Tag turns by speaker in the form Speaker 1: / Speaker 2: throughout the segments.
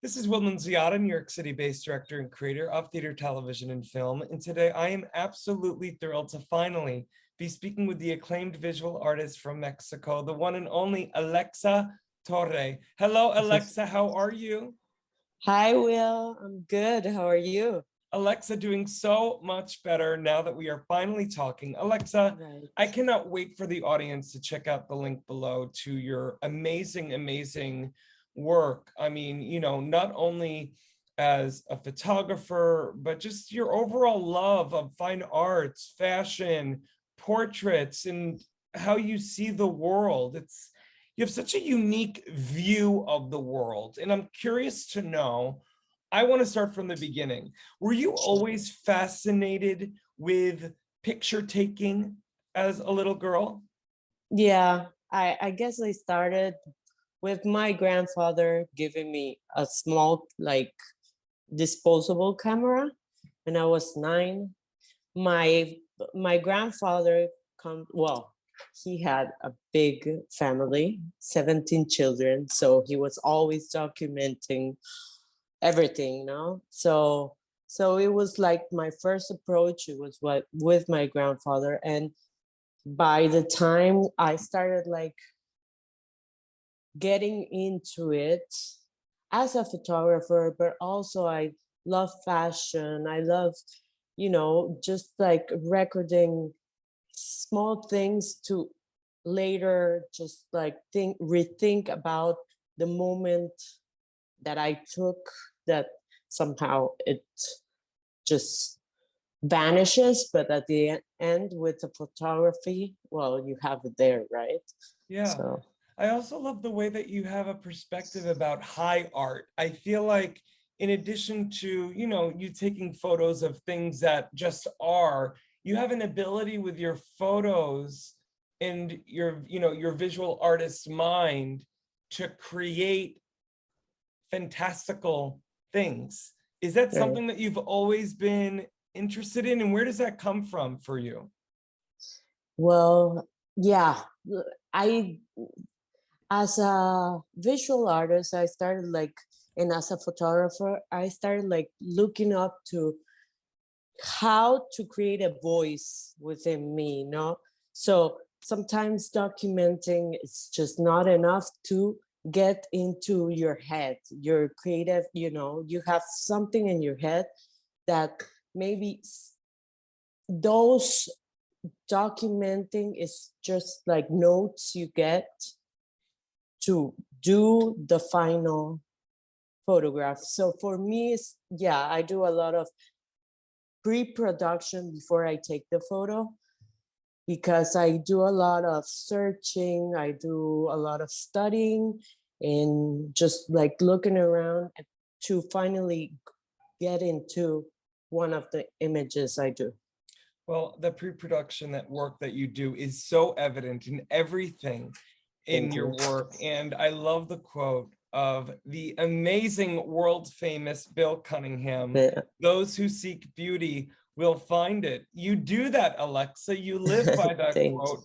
Speaker 1: This is Will Nunziata, New York City-based director and creator of theater, television, and film. And today I am absolutely thrilled to finally be speaking with the acclaimed visual artist from Mexico, the one and only Alexa Torre. Hello, Alexa, how are you?
Speaker 2: Hi, Will. I'm good. How are you?
Speaker 1: Alexa, doing so much better now that we are finally talking. Alexa,
Speaker 2: Right.
Speaker 1: I cannot wait for the audience to check out the link below to your amazing, amazing work. I mean, you know, not only as a photographer, but just your overall love of fine arts, fashion, portraits, and how you see the world. You have such a unique view of the world. And I'm curious to know, I want to start from the beginning. Were you always fascinated with picture taking as a little girl?
Speaker 2: Yeah, I guess I started with my grandfather giving me a small, like, disposable camera when I was 9. My grandfather he had a big family, 17 children, so he was always documenting everything, so it was like my first approach. It was with my grandfather, and by the time I started like getting into it as a photographer, but also I love fashion. I love, just like recording small things to later just like rethink about the moment that I took, that somehow it just vanishes, but at the end with the photography, well, you have it there, right?
Speaker 1: Yeah.
Speaker 2: So
Speaker 1: I also love the way that you have a perspective about high art. I feel like in addition to, you taking photos of things that just are, you have an ability with your photos and your visual artist's mind to create fantastical things. Is that
Speaker 2: right.
Speaker 1: something that you've always been interested in, and where does that come from for you?
Speaker 2: Well, yeah, I as a visual artist, I started like, and as a photographer, I started like looking up to how to create a voice within me, So sometimes documenting is just not enough to get into your head, your creative, you have something in your head that maybe those documenting is just like notes you get to do the final photograph. So for me, I do a lot of pre-production before I take the photo, because I do a lot of searching, I do a lot of studying, and just like looking around to finally get into one of the images I do.
Speaker 1: Well, the pre-production, that work that you do is so evident in everything in
Speaker 2: Thank
Speaker 1: your
Speaker 2: you.
Speaker 1: work. And I love the quote of the amazing world famous Bill Cunningham,
Speaker 2: Yeah.
Speaker 1: "Those who seek beauty will find it." You do that, Alexa. You live by that
Speaker 2: Thank
Speaker 1: quote.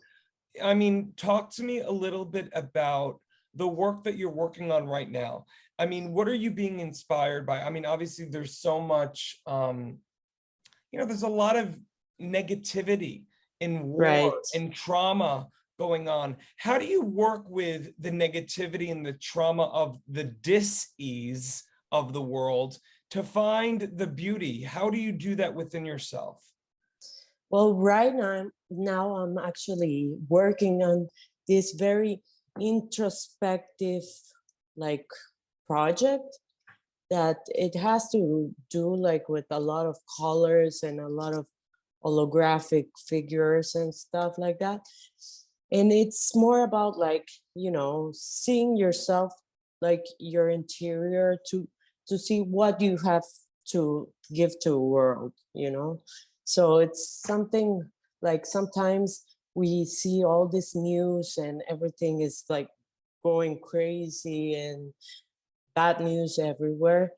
Speaker 1: I mean, talk to me a little bit about the work that you're working on right now. I mean, what are you being inspired by? I mean, obviously there's so much, there's a lot of negativity and war
Speaker 2: Right.
Speaker 1: and trauma going on. How do you work with the negativity and the trauma of the dis-ease of the world to find the beauty? How do you do that within yourself?
Speaker 2: Well, right now I'm actually working on this very introspective like project that it has to do like with a lot of colors and a lot of holographic figures and stuff like that. And it's more about like, seeing yourself, like your interior, to see what you have to give to the world. So it's something like sometimes we see all this news and everything is like going crazy and bad news everywhere,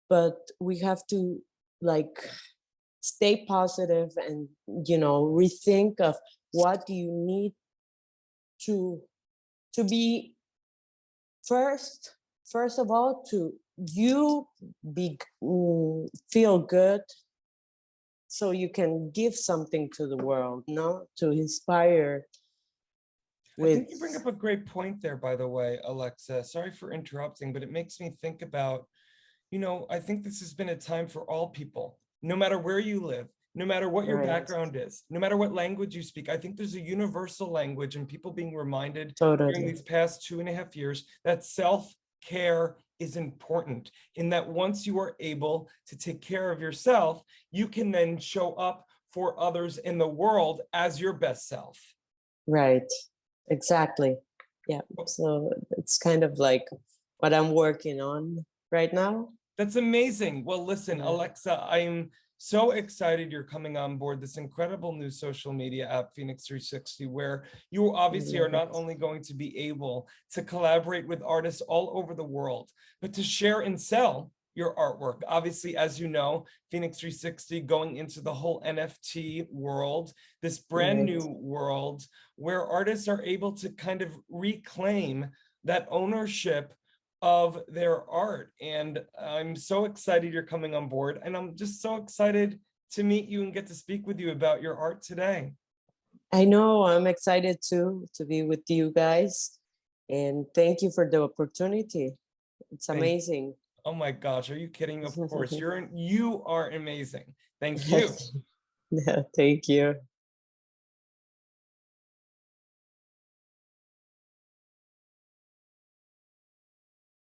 Speaker 2: but we have to like stay positive and rethink of what you need to be first of all to you feel good, so you can give something to the world, no, to inspire
Speaker 1: I
Speaker 2: with.
Speaker 1: think you bring up a great point there, by the way, Alexa. Sorry for interrupting, but it makes me think about, I think this has been a time for all people, no matter where you live, no matter what your
Speaker 2: Right.
Speaker 1: background is, no matter what language you speak. I think there's a universal language, and people being reminded
Speaker 2: Totally.
Speaker 1: during these past 2.5 years that self-care is important, in that once you are able to take care of yourself, you can then show up for others in the world as your best self.
Speaker 2: Right. Exactly. Yeah. So it's kind of like what I'm working on right now.
Speaker 1: That's amazing. Well, listen,
Speaker 2: Yeah.
Speaker 1: Alexa, I'm so excited you're coming on board this incredible new social media app, FENIX360, where you obviously are not only going to be able to collaborate with artists all over the world, but to share and sell your artwork. Obviously, as you know, FENIX360 going into the whole NFT world, this brand new world where artists are able to kind of reclaim that ownership of their art. And I'm so excited you're coming on board, and I'm just so excited to meet you and get to speak with you about your art today.
Speaker 2: I know, I'm excited too to be with you guys, and thank you for the opportunity. It's amazing.
Speaker 1: Oh my gosh, are you kidding? Of course, you are amazing. Thank you.
Speaker 2: Yeah, thank you.